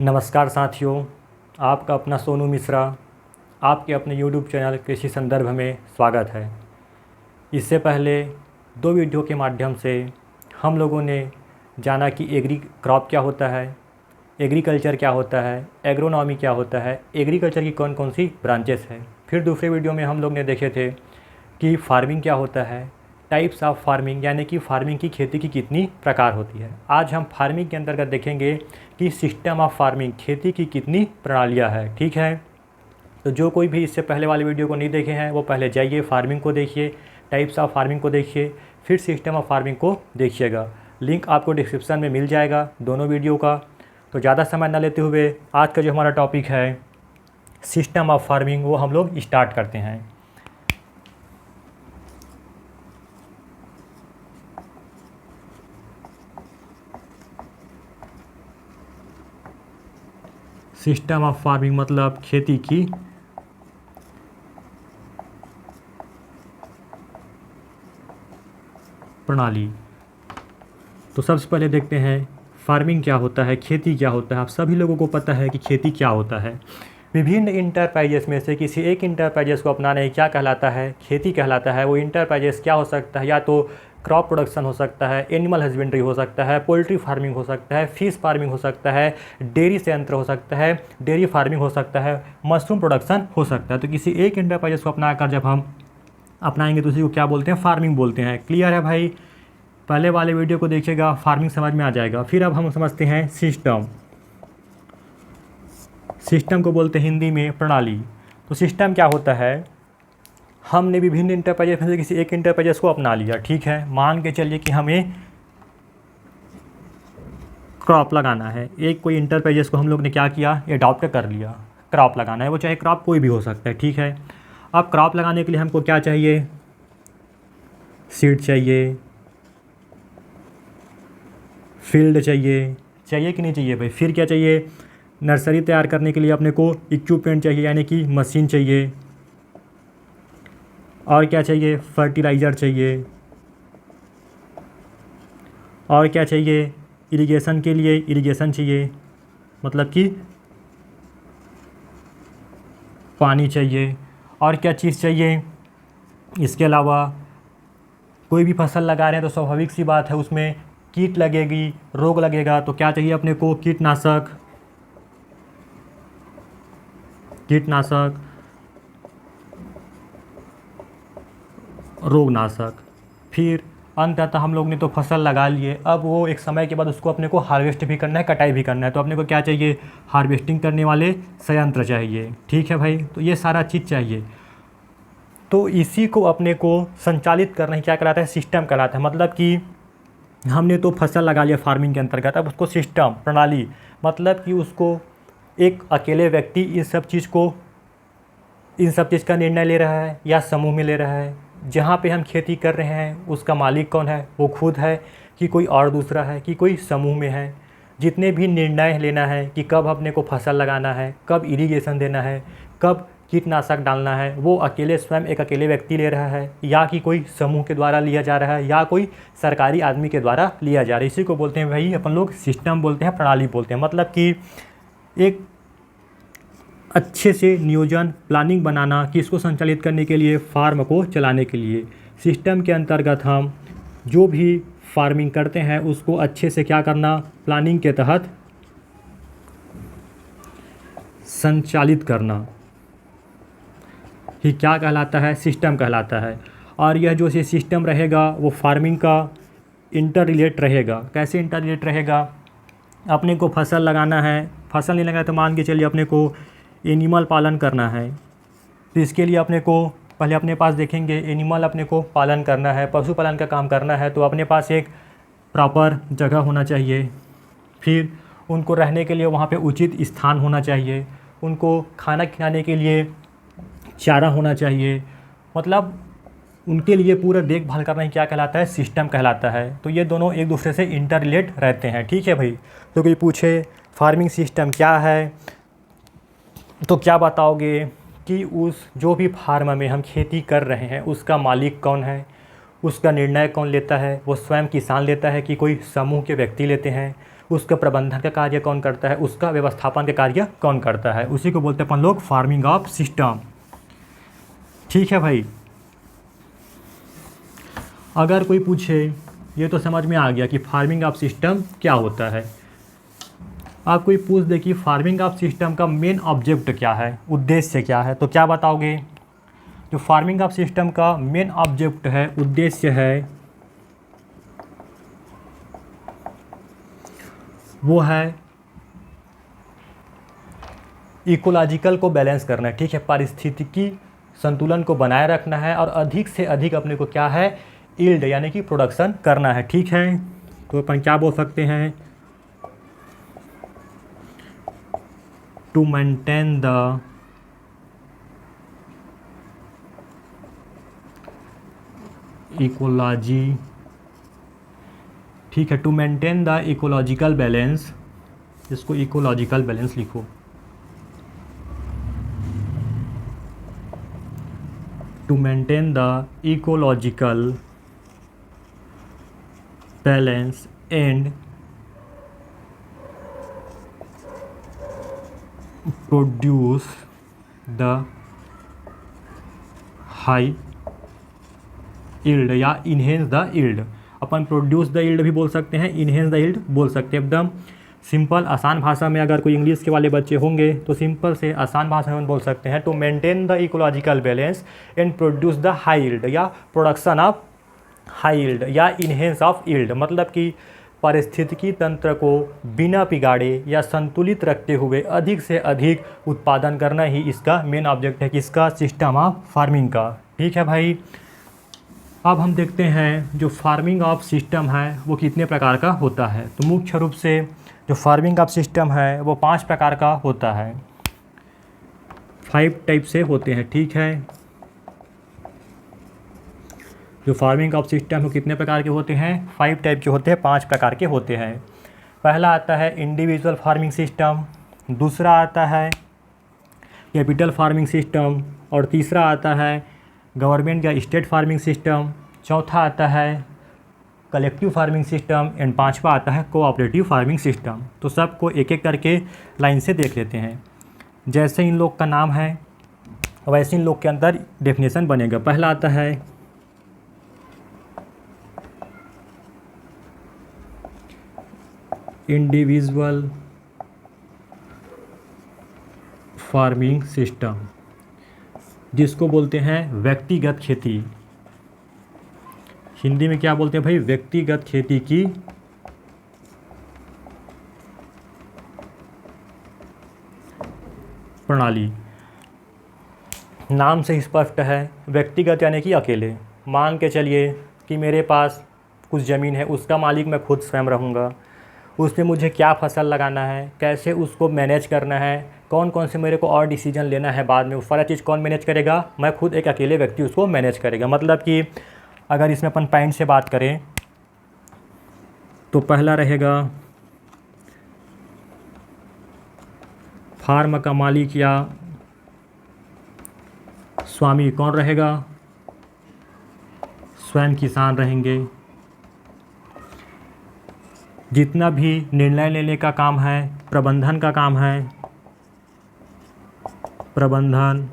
नमस्कार साथियों, आपका अपना सोनू मिश्रा आपके अपने यूट्यूब चैनल कृषि संदर्भ में स्वागत है। इससे पहले दो वीडियो के माध्यम से हम लोगों ने जाना कि एग्री क्रॉप क्या होता है, एग्रीकल्चर क्या होता है, एग्रोनॉमी क्या होता है, एग्रीकल्चर की कौन कौन सी ब्रांचेस हैं। फिर दूसरे वीडियो में हम लोग ने देखे थे कि फार्मिंग क्या होता है, टाइप्स ऑफ फार्मिंग यानी कि फार्मिंग की खेती की कितनी प्रकार होती है। आज हम फार्मिंग के अंतर्गत देखेंगे कि सिस्टम ऑफ फार्मिंग खेती की कितनी प्रणालियाँ है। ठीक है, तो जो कोई भी इससे पहले वाले वीडियो को नहीं देखे हैं वो पहले जाइए फार्मिंग को देखिए, टाइप्स ऑफ फार्मिंग को देखिए, फिर सिस्टम ऑफ फार्मिंग को देखिएगा। लिंक आपको डिस्क्रिप्शन में मिल जाएगा दोनों वीडियो का। तो ज़्यादा समय न लेते हुए आज का जो हमारा टॉपिक है सिस्टम ऑफ फार्मिंग वो हम लोग स्टार्ट करते हैं। सिस्टम ऑफ फार्मिंग मतलब खेती की प्रणाली। तो सबसे पहले देखते हैं फार्मिंग क्या होता है, खेती क्या होता है। आप सभी लोगों को पता है कि खेती क्या होता है। विभिन्न इंटरप्राइजेस में से किसी एक इंटरप्राइजेस को अपनाने क्या कहलाता है, खेती कहलाता है। वो इंटरप्राइजेस क्या हो सकता है, या तो क्रॉप प्रोडक्शन हो सकता है, एनिमल हस्बेंड्री हो सकता है, पोल्ट्री फार्मिंग हो सकता है, फिश फार्मिंग हो सकता है, डेयरी संयंत्र हो सकता है, डेयरी फार्मिंग हो सकता है, मशरूम प्रोडक्शन हो सकता है। तो किसी एक इंटरप्राइजेस को अपनाकर जब हम अपनाएंगे तो उसी को क्या बोलते हैं, फार्मिंग बोलते हैं। क्लियर है भाई? पहले वाले वीडियो को देखिएगा, फार्मिंग समझ में आ जाएगा। फिर अब हम समझते हैं सिस्टम। सिस्टम को बोलते हैं हिंदी में प्रणाली। तो सिस्टम क्या होता है, हमने विभिन्न इंटरप्राइजेस में से किसी एक इंटरप्राइजेस को अपना लिया। ठीक है, मान के चलिए कि हमें क्रॉप लगाना है। एक कोई इंटरप्राइजेस को हम लोग ने क्या किया, अडॉप्ट कर लिया। क्रॉप लगाना है, वो चाहे क्रॉप कोई भी हो सकता है। ठीक है, अब क्रॉप लगाने के लिए हमको क्या चाहिए, सीड चाहिए, फील्ड चाहिए, चाहिए कि नहीं चाहिए भाई। फिर क्या चाहिए, नर्सरी तैयार करने के लिए अपने को इक्विपमेंट चाहिए यानी कि मशीन चाहिए। और क्या चाहिए, फर्टिलाइज़र चाहिए। और क्या चाहिए, इरिगेशन के लिए इरिगेशन चाहिए, मतलब कि पानी चाहिए। और क्या चीज़ चाहिए, इसके अलावा कोई भी फसल लगा रहे हैं तो स्वाभाविक सी बात है उसमें कीट लगेगी, रोग लगेगा। तो क्या चाहिए अपने को, कीटनाशक, रोगनाशक। फिर अंततः हम लोग ने तो फसल लगा लिए, अब वो एक समय के बाद उसको अपने को हार्वेस्ट भी करना है, कटाई भी करना है। तो अपने को क्या चाहिए, हार्वेस्टिंग करने वाले संयंत्र चाहिए। ठीक है भाई, तो ये सारा चीज़ चाहिए। तो इसी को अपने को संचालित करना ही क्या कहलाता है, सिस्टम कहलाता है। मतलब कि हमने तो फसल लगा लिया फार्मिंग के अंतर्गत, अब उसको सिस्टम प्रणाली मतलब कि उसको एक अकेले व्यक्ति इन सब चीज़ का निर्णय ले रहा है या समूह में ले रहा है। जहाँ पे हम खेती कर रहे हैं उसका मालिक कौन है, वो खुद है कि कोई और दूसरा है कि कोई समूह में है। जितने भी निर्णय लेना है कि कब अपने को फसल लगाना है, कब इरिगेशन देना है, कब कीटनाशक डालना है, वो अकेले स्वयं एक अकेले व्यक्ति ले रहा है या कि कोई समूह के द्वारा लिया जा रहा है या कोई सरकारी आदमी के द्वारा लिया जा रहा है। इसी को बोलते हैं भाई अपन लोग सिस्टम बोलते हैं, प्रणाली बोलते हैं। मतलब कि एक अच्छे से नियोजन प्लानिंग बनाना कि इसको संचालित करने के लिए, फार्म को चलाने के लिए। सिस्टम के अंतर्गत हम जो भी फार्मिंग करते हैं उसको अच्छे से क्या करना, प्लानिंग के तहत संचालित करना ही क्या कहलाता है, सिस्टम कहलाता है। और यह जो सिस्टम रहेगा वो फार्मिंग का इंटर रिलेट रहेगा। कैसे इंटर रिलेट रहेगा, अपने को फसल लगाना है, फसल नहीं लगाए तो मान के चलिए अपने को एनिमल पालन करना है। तो इसके लिए अपने को पहले अपने पास देखेंगे एनिमल अपने को पालन करना है, पशुपालन का काम करना है, तो अपने पास एक प्रॉपर जगह होना चाहिए। फिर उनको रहने के लिए वहाँ पे उचित स्थान होना चाहिए, उनको खाना खिलाने के लिए चारा होना चाहिए। मतलब उनके लिए पूरा देखभाल करना ही क्या कहलाता है, सिस्टम कहलाता है। तो ये दोनों एक दूसरे से इंटर रिलेट रहते हैं। ठीक है भाई, तो कोई पूछे फार्मिंग सिस्टम क्या है तो क्या बताओगे कि उस जो भी फार्म में हम खेती कर रहे हैं उसका मालिक कौन है, उसका निर्णय कौन लेता है, वो स्वयं किसान लेता है कि कोई समूह के व्यक्ति लेते हैं। उसका प्रबंधन का कार्य कौन करता है, उसका व्यवस्थापन का कार्य कौन करता है, उसी को बोलते हैं अपन लोग फार्मिंग ऑफ सिस्टम। ठीक है भाई। अगर कोई पूछे, ये तो समझ में आ गया कि फार्मिंग ऑफ सिस्टम क्या होता है। आप कोई पूछ दे कि फार्मिंग ऑफ सिस्टम का मेन ऑब्जेक्ट क्या है, उद्देश्य क्या है, तो क्या बताओगे? जो फार्मिंग ऑफ सिस्टम का मेन ऑब्जेक्ट है, उद्देश्य है, वो है इकोलॉजिकल को बैलेंस करना है। ठीक है, पारिस्थितिकी संतुलन को बनाए रखना है और अधिक से अधिक अपने को क्या है, यील्ड यानी कि प्रोडक्शन करना है। ठीक है, तो अपन क्या बोल सकते हैं, टू मेंटेन द इकोलॉजी। ठीक है, to maintain the ecological balance, इसको इकोलॉजिकल बैलेंस लिखो। To maintain the ecological balance and produce the high yield या इन्हेंस द यील्ड। अपन प्रोड्यूस द यील्ड भी बोल सकते हैं, इन्हेंस द यील्ड बोल सकते हैं। एकदम सिंपल आसान भाषा में अगर कोई इंग्लिश के वाले बच्चे होंगे तो सिंपल से आसान भाषा में बोल सकते हैं, to maintain the ecological balance and produce the high yield या प्रोडक्शन ऑफ हाई यील्ड या इन्हेंस ऑफ यील्ड। मतलब कि पारिस्थितिकी तंत्र को बिना बिगाड़े या संतुलित रखते हुए अधिक से अधिक उत्पादन करना ही इसका मेन ऑब्जेक्ट है, किसका, सिस्टम ऑफ फार्मिंग का। ठीक है भाई। अब हम देखते हैं जो फार्मिंग ऑफ सिस्टम है वो कितने प्रकार का होता है। तो मुख्य रूप से जो फार्मिंग ऑफ सिस्टम है वो 5 प्रकार का होता है, 5 टाइप से होते हैं। ठीक है, जो फार्मिंग ऑफ सिस्टम वो कितने प्रकार के होते हैं, 5 टाइप के होते हैं, 5 प्रकार के होते हैं। पहला आता है इंडिविजुअल फार्मिंग सिस्टम, दूसरा आता है कैपिटल फार्मिंग सिस्टम, और तीसरा आता है गवर्नमेंट या स्टेट फार्मिंग सिस्टम, चौथा आता है कलेक्टिव फार्मिंग सिस्टम एंड पांचवा आता है कोऑपरेटिव फार्मिंग सिस्टम। तो सबको एक एक करके लाइन से देख लेते हैं। जैसे इन लोग का नाम है वैसे इन लोग के अंदर डेफिनेशन बनेगा। पहला आता है इंडिविजुअल फार्मिंग सिस्टम, जिसको बोलते हैं व्यक्तिगत खेती। हिंदी में क्या बोलते हैं भाई, व्यक्तिगत खेती की प्रणाली। नाम से स्पष्ट है, व्यक्तिगत यानी कि अकेले। मान के चलिए कि मेरे पास कुछ ज़मीन है, उसका मालिक मैं खुद स्वयं रहूँगा। उसमें मुझे क्या फसल लगाना है, कैसे उसको मैनेज करना है, कौन कौन से मेरे को और डिसीजन लेना है बाद में, वो सारा चीज़ कौन मैनेज करेगा, मैं खुद एक अकेले व्यक्ति उसको मैनेज करेगा। मतलब कि अगर इसमें अपन पॉइंट से बात करें तो पहला रहेगा फार्म का मालिक या स्वामी कौन रहेगा, स्वयं किसान रहेंगे। जितना भी निर्णय लेने का काम है, प्रबंधन का काम है, प्रबंधन,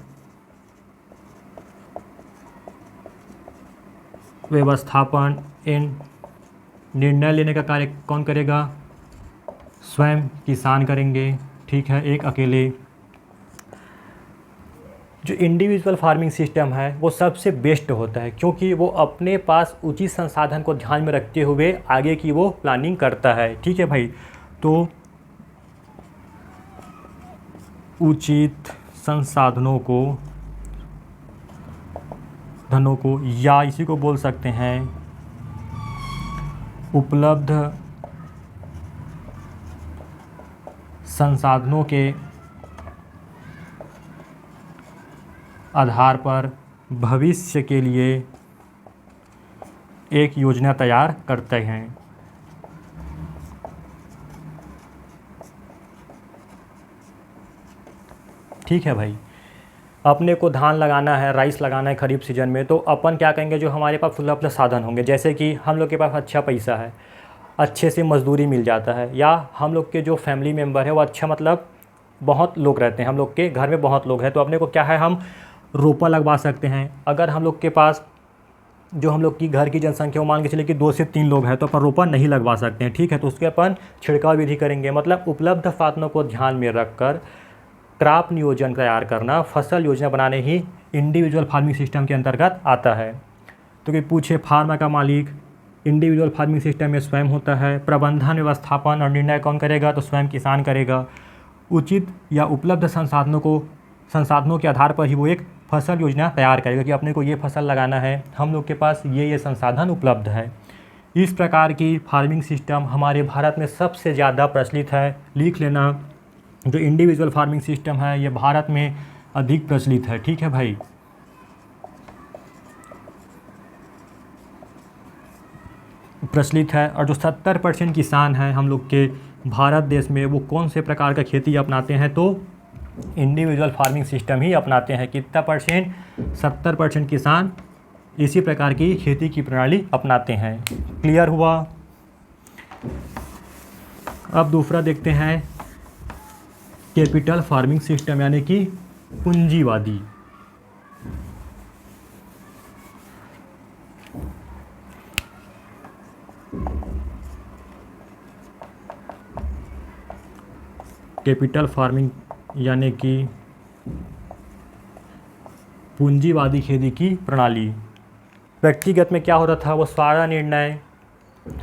व्यवस्थापन एंड निर्णय लेने का कार्य कौन करेगा, स्वयं किसान करेंगे। ठीक है, एक अकेले। जो इंडिविजुअल फार्मिंग सिस्टम है वो सबसे बेस्ट होता है, क्योंकि वो अपने पास उचित संसाधन को ध्यान में रखते हुए आगे की वो प्लानिंग करता है। ठीक है भाई, तो उचित संसाधनों को, धनों को, या इसी को बोल सकते हैं उपलब्ध संसाधनों के आधार पर भविष्य के लिए एक योजना तैयार करते हैं। ठीक है भाई, अपने को धान लगाना है, राइस लगाना है खरीफ सीजन में, तो अपन क्या करेंगे, जो हमारे पास उपलब्ध साधन होंगे, जैसे कि हम लोग के पास अच्छा पैसा है, अच्छे से मजदूरी मिल जाता है, या हम लोग के जो फैमिली मेम्बर है वो अच्छा मतलब बहुत लोग रहते हैं, हम लोग के घर में बहुत लोग हैं, तो अपने को क्या है हम रोपा लगवा सकते हैं। अगर हम लोग के पास जो हम लोग की घर की जनसंख्या वो मान के चलिए कि 2 से 3 लोग हैं, तो अपन रोपा नहीं लगवा सकते हैं, ठीक है। तो उसके अपन छिड़काव विधि करेंगे, मतलब उपलब्ध साधनों को ध्यान में रखकर क्रॉप नियोजन तैयार करना, फसल योजना बनाने ही इंडिविजुअल फार्मिंग सिस्टम के अंतर्गत आता है। तो कि पूछे फार्म का मालिक इंडिविजुअल फार्मिंग सिस्टम में स्वयं होता है, प्रबंधन व्यवस्थापन और निर्णय कौन करेगा, तो स्वयं किसान करेगा। उचित या उपलब्ध संसाधनों के आधार पर ही वो एक फसल योजना तैयार करेगा कि अपने को ये फसल लगाना है, हम लोग के पास ये संसाधन उपलब्ध है। इस प्रकार की फार्मिंग सिस्टम हमारे भारत में सबसे ज़्यादा प्रचलित है। लिख लेना, जो इंडिविजुअल फार्मिंग सिस्टम है ये भारत में अधिक प्रचलित है, ठीक है भाई। प्रचलित है। और जो 70% किसान हैं हम लोग के भारत देश में, वो कौन से प्रकार का खेती अपनाते हैं, तो इंडिविजुअल फार्मिंग सिस्टम ही अपनाते हैं। कितना परसेंट? 70% किसान इसी प्रकार की खेती की प्रणाली अपनाते हैं। क्लियर हुआ? अब दूसरा देखते हैं कैपिटल फार्मिंग सिस्टम, यानी कि पूंजीवादी। कैपिटल फार्मिंग यानी कि पूंजीवादी खेती की प्रणाली। व्यक्तिगत में क्या हो रहा था, वो सारा निर्णय,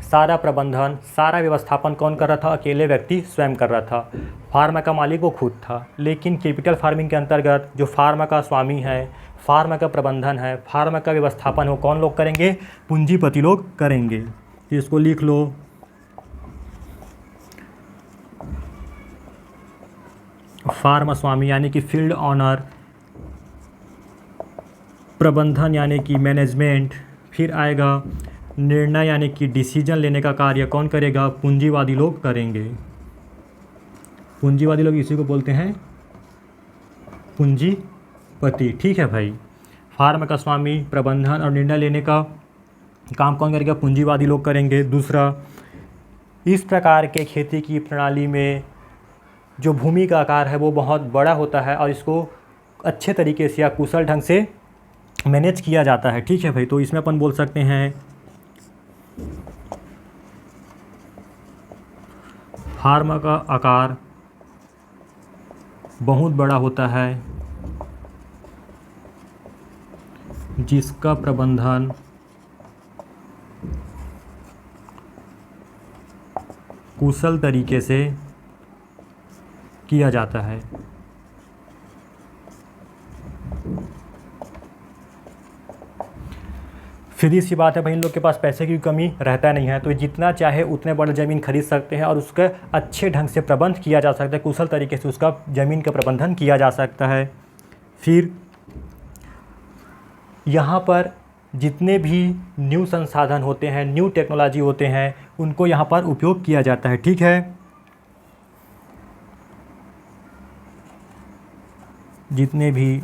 सारा प्रबंधन, सारा व्यवस्थापन कौन कर रहा था? अकेले व्यक्ति स्वयं कर रहा था। फार्म का मालिक वो खुद था। लेकिन कैपिटल फार्मिंग के अंतर्गत जो फार्म का स्वामी है, फार्म का प्रबंधन है, फार्म का व्यवस्थापन वो कौन लोग करेंगे? पूंजीपति लोग करेंगे। इसको लिख लो, फार्म स्वामी यानी कि फील्ड ऑनर, प्रबंधन यानी कि मैनेजमेंट, फिर आएगा निर्णय यानी कि डिसीजन लेने का कार्य कौन करेगा? पूंजीवादी लोग करेंगे। पूंजीवादी लोग इसी को बोलते हैं पूंजीपति, ठीक है भाई। फार्म का स्वामी, प्रबंधन और निर्णय लेने का काम कौन करेगा? पूंजीवादी लोग करेंगे। दूसरा, इस प्रकार के खेती की प्रणाली में जो भूमि का आकार है वो बहुत बड़ा होता है और इसको अच्छे तरीके से या कुशल ढंग से मैनेज किया जाता है, ठीक है भाई। तो इसमें अपन बोल सकते हैं फार्म का आकार बहुत बड़ा होता है जिसका प्रबंधन कुशल तरीके से किया जाता है। सीधी सी बात है भाई, इन लोग के पास पैसे की कमी रहता नहीं है, तो जितना चाहे उतने बड़े ज़मीन खरीद सकते हैं और उसका अच्छे ढंग से प्रबंध किया जा सकता है, कुशल तरीके से उसका ज़मीन का प्रबंधन किया जा सकता है। फिर यहाँ पर जितने भी न्यू संसाधन होते हैं, न्यू टेक्नोलॉजी होते हैं, उनको यहाँ पर उपयोग किया जाता है, ठीक है। जितने भी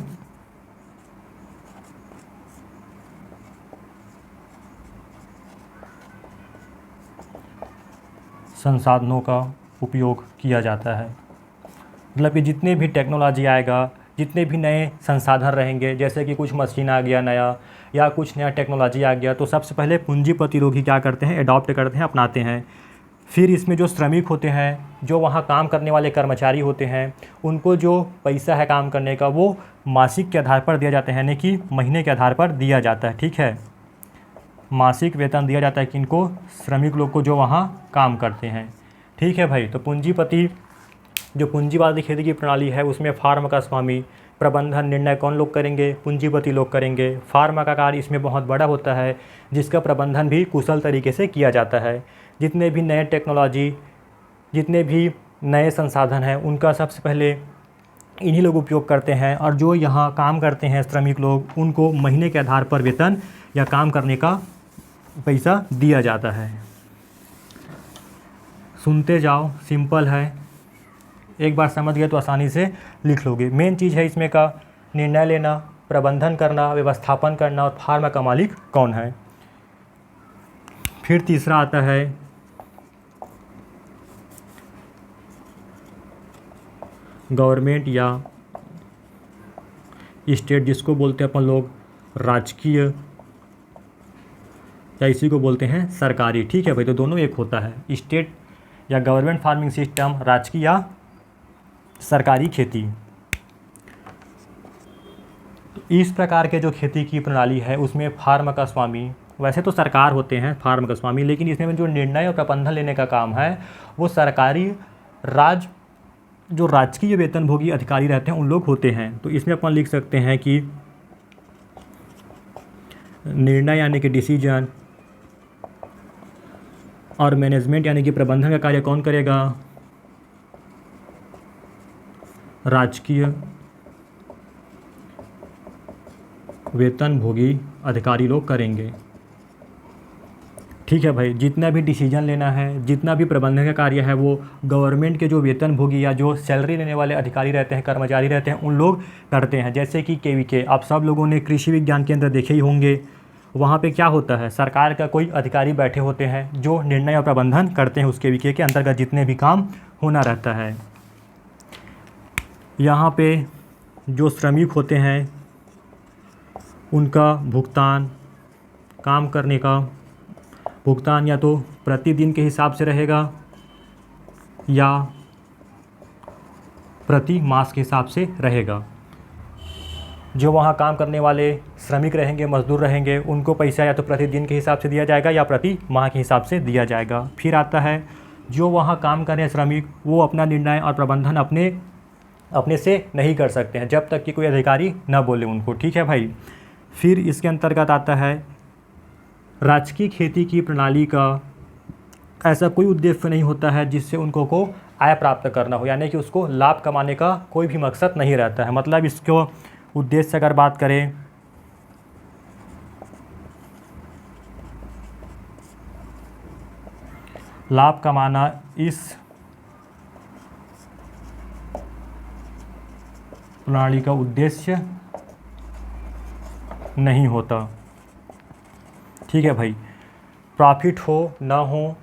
संसाधनों का उपयोग किया जाता है, मतलब कि जितने भी टेक्नोलॉजी आएगा, जितने भी नए संसाधन रहेंगे, जैसे कि कुछ मशीन आ गया नया या कुछ नया टेक्नोलॉजी आ गया, तो सबसे पहले पूंजीपति लोग ही क्या करते हैं? अडॉप्ट करते हैं, अपनाते हैं। फिर इसमें जो श्रमिक होते हैं, जो वहाँ काम करने वाले कर्मचारी होते हैं, उनको जो पैसा है काम करने का वो मासिक के आधार पर दिया जाता है, यानी कि महीने के आधार पर दिया जाता है, ठीक है। मासिक वेतन दिया जाता है किनको? श्रमिक लोग को जो वहाँ काम करते हैं, ठीक है भाई। तो पूंजीपति जो पूंजीवादी खेती की प्रणाली है उसमें फार्म का स्वामी, प्रबंधन, निर्णय कौन लोग करेंगे? पूंजीपति लोग करेंगे। फार्म का कार्य इसमें बहुत बड़ा होता है जिसका प्रबंधन भी कुशल तरीके से किया जाता है। जितने भी नए टेक्नोलॉजी, जितने भी नए संसाधन हैं उनका सबसे पहले इन्हीं लोग उपयोग करते हैं, और जो यहाँ काम करते हैं श्रमिक लोग, उनको महीने के आधार पर वेतन या काम करने का पैसा दिया जाता है। सुनते जाओ, सिंपल है, एक बार समझ गए तो आसानी से लिख लोगे। मेन चीज़ है इसमें का निर्णय लेना, प्रबंधन करना, व्यवस्थापन करना और फार्म का मालिक कौन है। फिर तीसरा आता है गवर्नमेंट या स्टेट, जिसको बोलते हैं अपन लोग राजकीय, या इसी को बोलते हैं सरकारी। ठीक है भाई, तो दोनों एक होता है, स्टेट या गवर्नमेंट फार्मिंग सिस्टम, राजकीय या सरकारी खेती। तो इस प्रकार के जो खेती की प्रणाली है उसमें फार्म का स्वामी, वैसे तो सरकार होते हैं फार्म का स्वामी, लेकिन इसमें जो निर्णय और प्रबंधन लेने का काम है वो सरकारी जो राजकीय वेतनभोगी अधिकारी रहते हैं उन लोग होते हैं। तो इसमें अपन लिख सकते हैं कि निर्णय यानी कि डिसीजन और मैनेजमेंट यानी कि प्रबंधन का कार्य कौन करेगा? राजकीय वेतनभोगी अधिकारी लोग करेंगे। ठीक है भाई, जितना भी डिसीजन लेना है, जितना भी प्रबंधन का कार्य है वो गवर्नमेंट के जो वेतनभोगी या जो सैलरी लेने वाले अधिकारी रहते हैं, कर्मचारी रहते हैं, उन लोग करते हैं। जैसे कि केवीके, आप सब लोगों ने कृषि विज्ञान केंद्र देखे ही होंगे, वहाँ पे क्या होता है, सरकार का कोई अधिकारी बैठे होते हैं जो निर्णय और प्रबंधन करते हैं उस केवीके के अंतर्गत जितने भी काम होना रहता है। यहाँ पे जो श्रमिक होते हैं उनका भुगतान, काम करने का भुगतान या तो प्रतिदिन के हिसाब से रहेगा या प्रति मास के हिसाब से रहेगा। जो वहाँ काम करने वाले श्रमिक रहेंगे, मजदूर रहेंगे, उनको पैसा या तो प्रतिदिन के हिसाब से दिया जाएगा या प्रति माह के हिसाब से दिया जाएगा। फिर आता है जो वहाँ काम कर रहे हैं श्रमिक, वो अपना निर्णय और प्रबंधन अपने से नहीं कर सकते हैं जब तक कि कोई अधिकारी ना बोले उनको। ठीक है भाई। फिर इसके अंतर्गत आता है राजकीय खेती की प्रणाली का ऐसा कोई उद्देश्य नहीं होता है जिससे उनको को आय प्राप्त करना हो, यानी कि उसको लाभ कमाने का कोई भी मकसद नहीं रहता है। मतलब इसको उद्देश्य अगर बात करें लाभ कमाना, इस प्रणाली का उद्देश्य नहीं होता। ठीक है भाई। प्रॉफिट हो ना हो,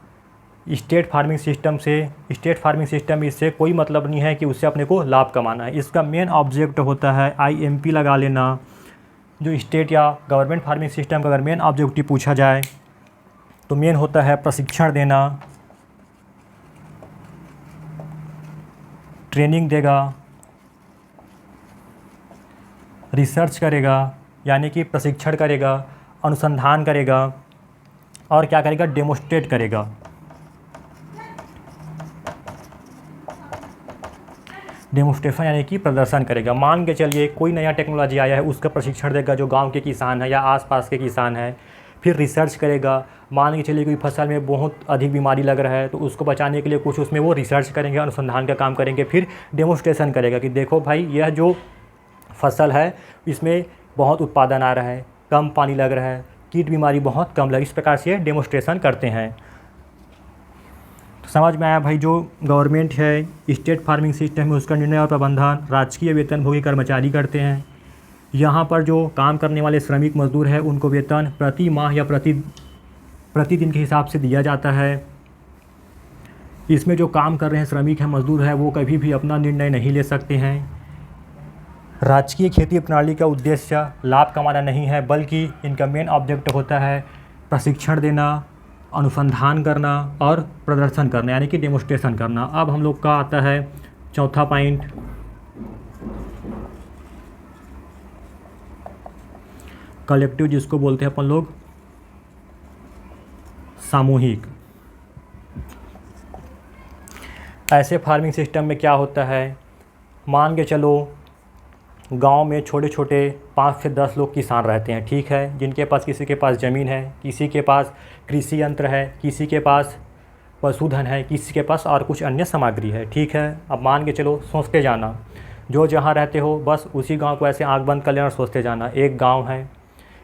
स्टेट फार्मिंग सिस्टम इससे कोई मतलब नहीं है कि उससे अपने को लाभ कमाना है। इसका मेन ऑब्जेक्ट होता है, IMP लगा लेना। जो स्टेट या गवर्नमेंट फार्मिंग सिस्टम का अगर मेन ऑब्जेक्टिव पूछा जाए तो मेन होता है प्रशिक्षण देना, ट्रेनिंग देगा, रिसर्च करेगा यानी कि प्रशिक्षण करेगा, अनुसंधान करेगा और क्या करेगा, डेमोस्ट्रेट करेगा। डेमोस्ट्रेशन यानी कि प्रदर्शन करेगा। मान के चलिए कोई नया टेक्नोलॉजी आया है, उसका प्रशिक्षण देगा जो गांव के किसान है या आसपास के किसान है। फिर रिसर्च करेगा। मान के चलिए कोई फसल में बहुत अधिक बीमारी लग रहा है तो उसको बचाने के लिए कुछ उसमें वो रिसर्च करेंगे, अनुसंधान का काम करेंगे। फिर डेमोस्ट्रेशन करेगा कि देखो भाई यह जो फसल है इसमें बहुत उत्पादन आ रहा है, कम पानी लग रहा है, कीट बीमारी बहुत कम लगी। इस प्रकार से डेमोस्ट्रेशन करते हैं। तो समझ में आया भाई, जो गवर्नमेंट है स्टेट फार्मिंग सिस्टम में उसका निर्णय और प्रबंधन राजकीय वेतनभोगी कर्मचारी करते हैं। यहाँ पर जो काम करने वाले श्रमिक मजदूर हैं उनको वेतन प्रति माह या प्रतिदिन के हिसाब से दिया जाता है। इसमें जो काम कर रहे हैं श्रमिक हैं, मजदूर हैं, वो कभी भी अपना निर्णय नहीं ले सकते हैं। राजकीय खेती प्रणाली का उद्देश्य लाभ कमाना नहीं है, बल्कि इनका मेन ऑब्जेक्ट होता है प्रशिक्षण देना, अनुसंधान करना और प्रदर्शन करना यानी कि डेमोस्ट्रेशन करना। अब हम लोग का आता है चौथा पॉइंट, कलेक्टिव, जिसको बोलते हैं अपन लोग सामूहिक। ऐसे फार्मिंग सिस्टम में क्या होता है, मान के चलो गांव में छोटे छोटे 5 से 10 लोग किसान रहते हैं। ठीक है, जिनके पास किसी के पास ज़मीन है, किसी के पास कृषि यंत्र है, किसी के पास पशुधन है, किसी के पास और कुछ अन्य सामग्री है। ठीक है, अब मान के चलो सोचते जाना, जो जहाँ रहते हो बस उसी गांव को ऐसे आंख बंद कर लेना और सोचते जाना। एक गांव है,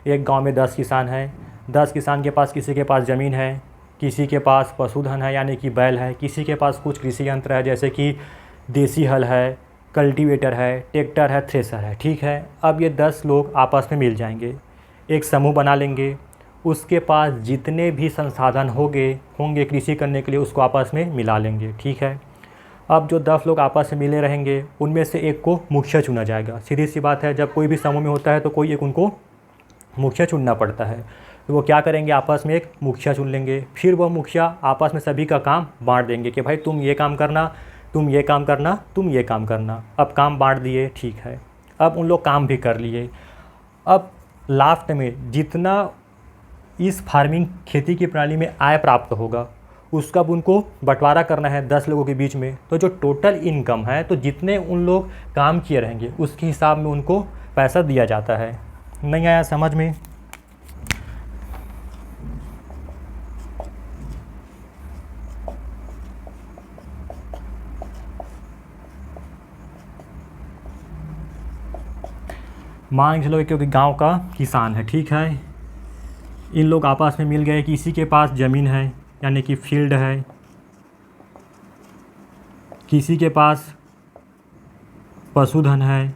एक गांव में 10 किसान हैं। 10 किसान के पास किसी के पास ज़मीन है, किसी के पास पशुधन है यानी कि बैल है, किसी के पास कुछ कृषि यंत्र है जैसे कि देसी हल है, कल्टीवेटर है, ट्रैक्टर है, थ्रेसर है। ठीक है, अब ये 10 लोग आपस में मिल जाएंगे, एक समूह बना लेंगे। उसके पास जितने भी संसाधन होंगे कृषि करने के लिए उसको आपस में मिला लेंगे। ठीक है, अब जो 10 लोग आपस में मिले रहेंगे उनमें से एक को मुखिया चुना जाएगा। सीधी सी बात है, जब कोई भी समूह में होता है तो कोई एक उनको मुखिया चुनना पड़ता है। तो वो क्या करेंगे, आपस में एक मुखिया चुन लेंगे। फिर वह मुखिया आपस में सभी का काम बांट देंगे कि भाई तुम ये काम करना, तुम ये काम करना, तुम ये काम करना। अब काम बांट दिए, ठीक है। अब उन लोग काम भी कर लिए। अब लास्ट में जितना इस फार्मिंग खेती की प्रणाली में आय प्राप्त होगा उसका अब उनको बंटवारा करना है 10 लोगों के बीच में। तो जो टोटल इनकम है, तो जितने उन लोग काम किए रहेंगे उसके हिसाब में उनको पैसा दिया जाता है। नहीं आया समझ में? मान के चलो क्योंकि गांव का किसान है, ठीक है, इन लोग आपस में मिल गए कि किसी के पास ज़मीन है यानी कि फील्ड है, किसी के पास पशुधन है,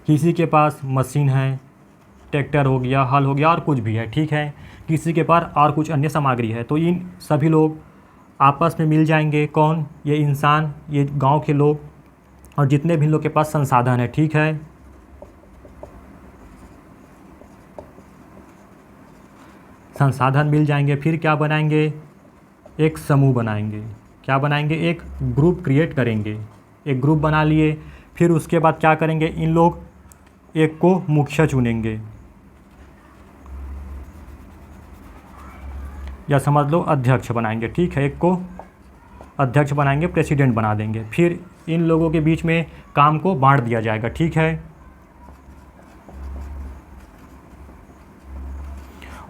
किसी के पास मशीन है, ट्रैक्टर हो गया, हल हो गया और कुछ भी है, ठीक है, किसी के पास और कुछ अन्य सामग्री है। तो इन सभी लोग आपस में मिल जाएंगे। कौन? ये इंसान, ये गांव के लोग और जितने भी लोग के पास संसाधन है, ठीक है। संसाधन मिल जाएंगे, फिर क्या बनाएंगे, एक समूह बनाएंगे। क्या बनाएंगे? एक ग्रुप क्रिएट करेंगे। एक ग्रुप बना लिए, फिर उसके बाद क्या करेंगे, इन लोग एक को मुखिया चुनेंगे या समझ लो अध्यक्ष बनाएंगे, ठीक है। एक को अध्यक्ष बनाएंगे, प्रेसिडेंट बना देंगे। फिर इन लोगों के बीच में काम को बांट दिया जाएगा, ठीक है।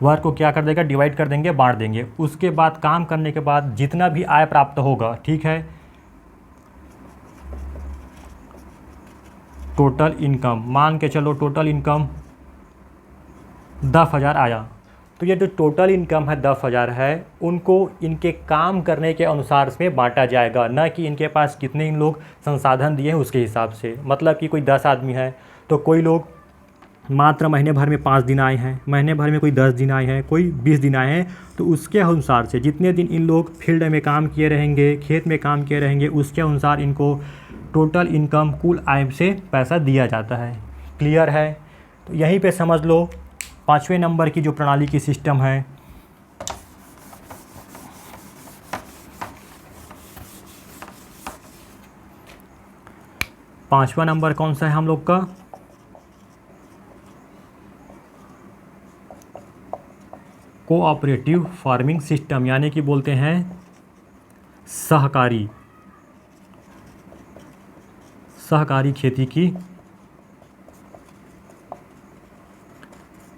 वर्क को क्या कर देगा, डिवाइड कर देंगे, बांट देंगे। उसके बाद काम करने के बाद जितना भी आय प्राप्त होगा, ठीक है, टोटल इनकम, मान के चलो टोटल इनकम 10,000 आया, तो ये जो टोटल इनकम है 10,000 है, उनको इनके काम करने के अनुसार इसमें बांटा जाएगा, ना कि इनके पास कितने इन लोग संसाधन दिए हैं उसके हिसाब से। मतलब कि कोई 10 आदमी है तो कोई लोग मात्र महीने भर में 5 दिन आए हैं, महीने भर में कोई 10 दिन आए हैं, कोई 20 दिन आए हैं, तो उसके अनुसार से जितने दिन इन लोग फील्ड में काम किए रहेंगे, खेत में काम किए रहेंगे, उसके अनुसार इनको टोटल इनकम, कुल आय से पैसा दिया जाता है। क्लियर है? तो यहीं पे समझ लो 5वें नंबर की जो प्रणाली की सिस्टम है, पाँचवा नंबर कौन सा है हम लोग का, कोऑपरेटिव फार्मिंग सिस्टम, यानी कि बोलते हैं सहकारी खेती की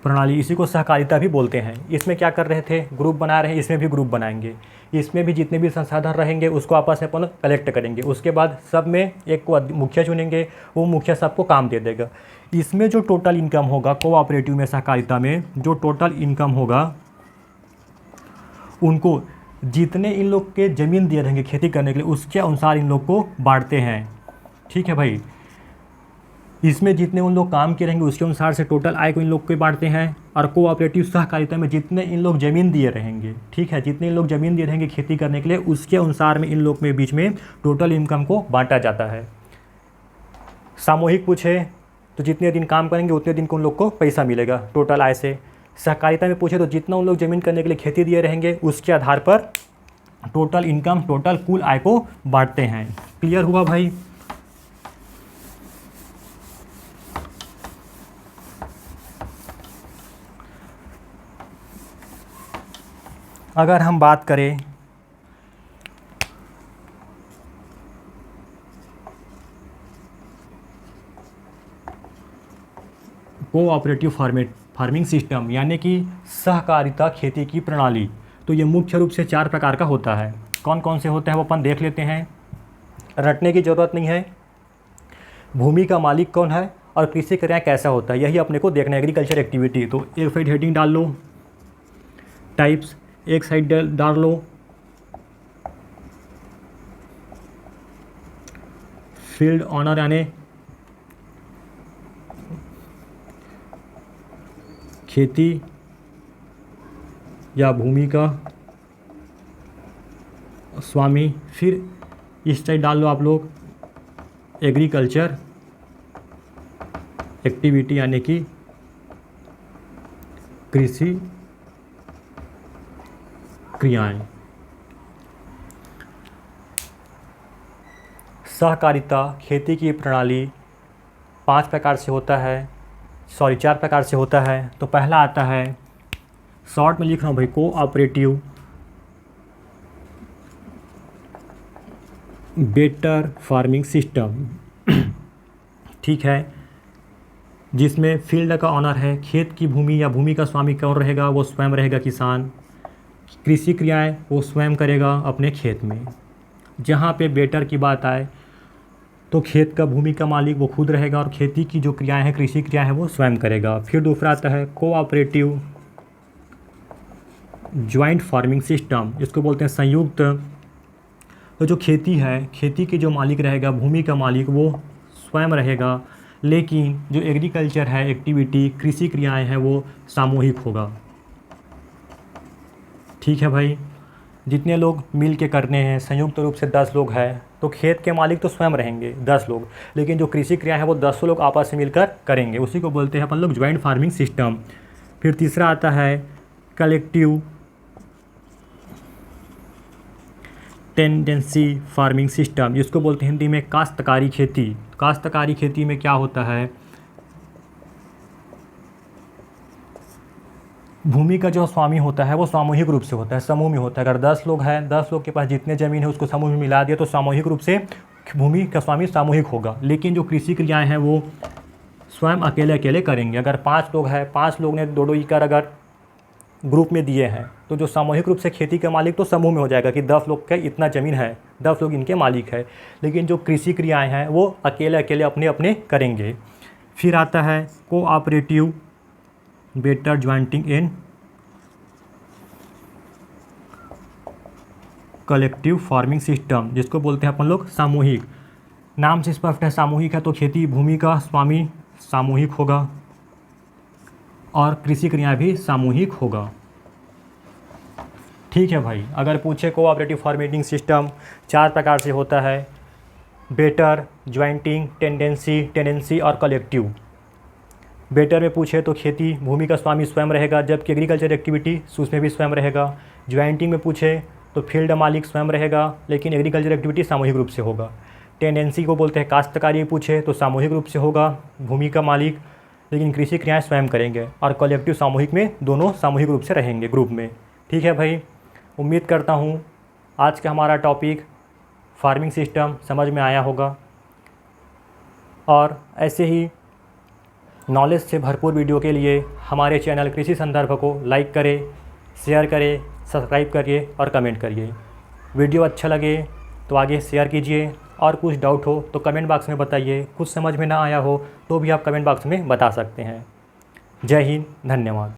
प्रणाली। इसी को सहकारिता भी बोलते हैं। इसमें क्या कर रहे थे, ग्रुप बना रहे हैं, इसमें भी ग्रुप बनाएंगे। इसमें भी जितने भी संसाधन रहेंगे उसको आपस में अपन कलेक्ट करेंगे। उसके बाद सब में एक को मुखिया चुनेंगे, वो मुखिया सबको काम दे देगा। इसमें जो टोटल इनकम होगा, कोऑपरेटिव में, सहकारिता में जो टोटल इनकम होगा, उनको जितने इन लोग के ज़मीन दिए रहेंगे खेती करने के लिए उसके अनुसार इन लोग को बांटते हैं, ठीक है भाई। इसमें जितने उन लोग काम किए रहेंगे उसके अनुसार से टोटल आय को इन लोग को बांटते हैं। और कोऑपरेटिव सहकारिता में जितने इन लोग ज़मीन दिए रहेंगे, ठीक है, जितने इन लोग ज़मीन दिए रहेंगे खेती करने के लिए उसके अनुसार में इन लोग में बीच में टोटल इनकम को बांटा जाता है। सामूहिक पूछे तो जितने दिन काम करेंगे उतने दिन को उन लोग को पैसा मिलेगा टोटल आय से। सहकारिता में पूछे तो जितना उन लोग ज़मीन करने के लिए खेती दिए रहेंगे उसके आधार पर टोटल इनकम, टोटल कुल आय को बांटते हैं। क्लियर हुआ भाई? अगर हम बात करें कोऑपरेटिव फार्मिंग सिस्टम यानी कि सहकारिता खेती की प्रणाली, तो ये मुख्य रूप से 4 प्रकार का होता है। कौन कौन से होते हैं वो अपन देख लेते हैं। रटने की ज़रूरत नहीं है। भूमि का मालिक कौन है और कृषि कार्य कैसा होता है, यही अपने को देखना है, एग्रीकल्चर एक्टिविटी। तो एक साइड हेडिंग डाल लो, टाइप्स एक साइड डाल लो, फील्ड ऑनर यानी खेती या भूमि का स्वामी, फिर इस साइड डाल लो आप लोग एग्रीकल्चर एक्टिविटी यानी कि कृषि क्रियाएं। सहकारिता खेती की प्रणाली 4 प्रकार से होता है। तो पहला आता है, शॉर्ट में लिख रहा हूँ भाई, कोऑपरेटिव बेटर फार्मिंग सिस्टम। ठीक है, जिसमें फील्ड का ऑनर है, खेत की भूमि या भूमि का स्वामी कौन रहेगा, वो स्वयं रहेगा किसान। कृषि क्रियाएं वो स्वयं करेगा अपने खेत में। जहाँ पे बेटर की बात आए तो खेत का भूमि का मालिक वो खुद रहेगा और खेती की जो क्रियाएं हैं, कृषि क्रियाएं हैं, वो स्वयं करेगा। फिर दूसरा आता है कोऑपरेटिव जॉइंट फार्मिंग सिस्टम, इसको बोलते हैं संयुक्त। तो जो खेती है, खेती के जो मालिक रहेगा, भूमि का मालिक वो स्वयं रहेगा, लेकिन जो एग्रीकल्चर है एक्टिविटी, कृषि क्रियाएं हैं, वो सामूहिक होगा। ठीक है भाई, जितने लोग मिल के करने हैं, संयुक्त रूप से 10 लोग हैं, तो खेत के मालिक तो स्वयं रहेंगे 10 लोग, लेकिन जो कृषि क्रिया है वो 10 लोग आपस में मिलकर करेंगे, उसी को बोलते हैं अपन लोग ज्वाइंट फार्मिंग सिस्टम। फिर तीसरा आता है कलेक्टिव टेंडेंसी फार्मिंग सिस्टम, जिसको बोलते हैं हिंदी में काश्तकारी खेती। काश्तकारी खेती में क्या होता है, भूमि का जो स्वामी होता है वो सामूहिक रूप से होता है, समूह में होता है। अगर 10 लोग हैं, 10 लोग के पास जितने ज़मीन है उसको समूह में मिला दिया तो सामूहिक रूप से भूमि का स्वामी सामूहिक होगा। लेकिन जो कृषि क्रियाएं हैं वो स्वयं अकेले अकेले करेंगे। अगर 5 लोग हैं, 5 लोग ने 2-2 एकड़ अगर ग्रुप में दिए हैं, तो जो सामूहिक रूप से खेती का मालिक तो समूह में हो जाएगा कि 10 लोग का इतना ज़मीन है, 10 लोग इनके मालिक है। लेकिन जो कृषि क्रियाएँ हैं वो अकेले अकेले अपने अपने करेंगे। फिर आता है कोऑपरेटिव बेटर ज्वाइंटिंग इन कलेक्टिव फार्मिंग सिस्टम, जिसको बोलते हैं अपन लोग सामूहिक। नाम से स्पष्ट है, सामूहिक है तो खेती भूमि का स्वामी सामूहिक होगा और कृषि क्रिया भी सामूहिक होगा। ठीक है भाई, अगर पूछे कोऑपरेटिव फार्मिंग सिस्टम 4 प्रकार से होता है, बेटर, ज्वाइंटिंग, टेंडेंसी और कलेक्टिव। बेटर में पूछे तो खेती भूमि का स्वामी स्वयं रहेगा, जबकि एग्रीकल्चर एक्टिविटी उसमें भी स्वयं रहेगा। ज्वाइंटिंग में पूछे तो फील्ड मालिक स्वयं रहेगा, लेकिन एग्रीकल्चर एक्टिविटी सामूहिक रूप से होगा। टेंडेंसी को बोलते हैं काश्तकारी, पूछे तो सामूहिक रूप से होगा, भूमि का मालिक, लेकिन कृषि क्रियाएं स्वयं करेंगे। और कलेक्टिव सामूहिक में दोनों सामूहिक रूप से रहेंगे ग्रुप में। ठीक है भाई, उम्मीद करता हूँ आज का हमारा टॉपिक फार्मिंग सिस्टम समझ में आया होगा। और ऐसे ही नॉलेज से भरपूर वीडियो के लिए हमारे चैनल कृषि संदर्भ को लाइक करें, शेयर करें, सब्सक्राइब करिए और कमेंट करिए। वीडियो अच्छा लगे तो आगे शेयर कीजिए, और कुछ डाउट हो तो कमेंट बॉक्स में बताइए। कुछ समझ में ना आया हो तो भी आप कमेंट बॉक्स में बता सकते हैं। जय हिंद, धन्यवाद।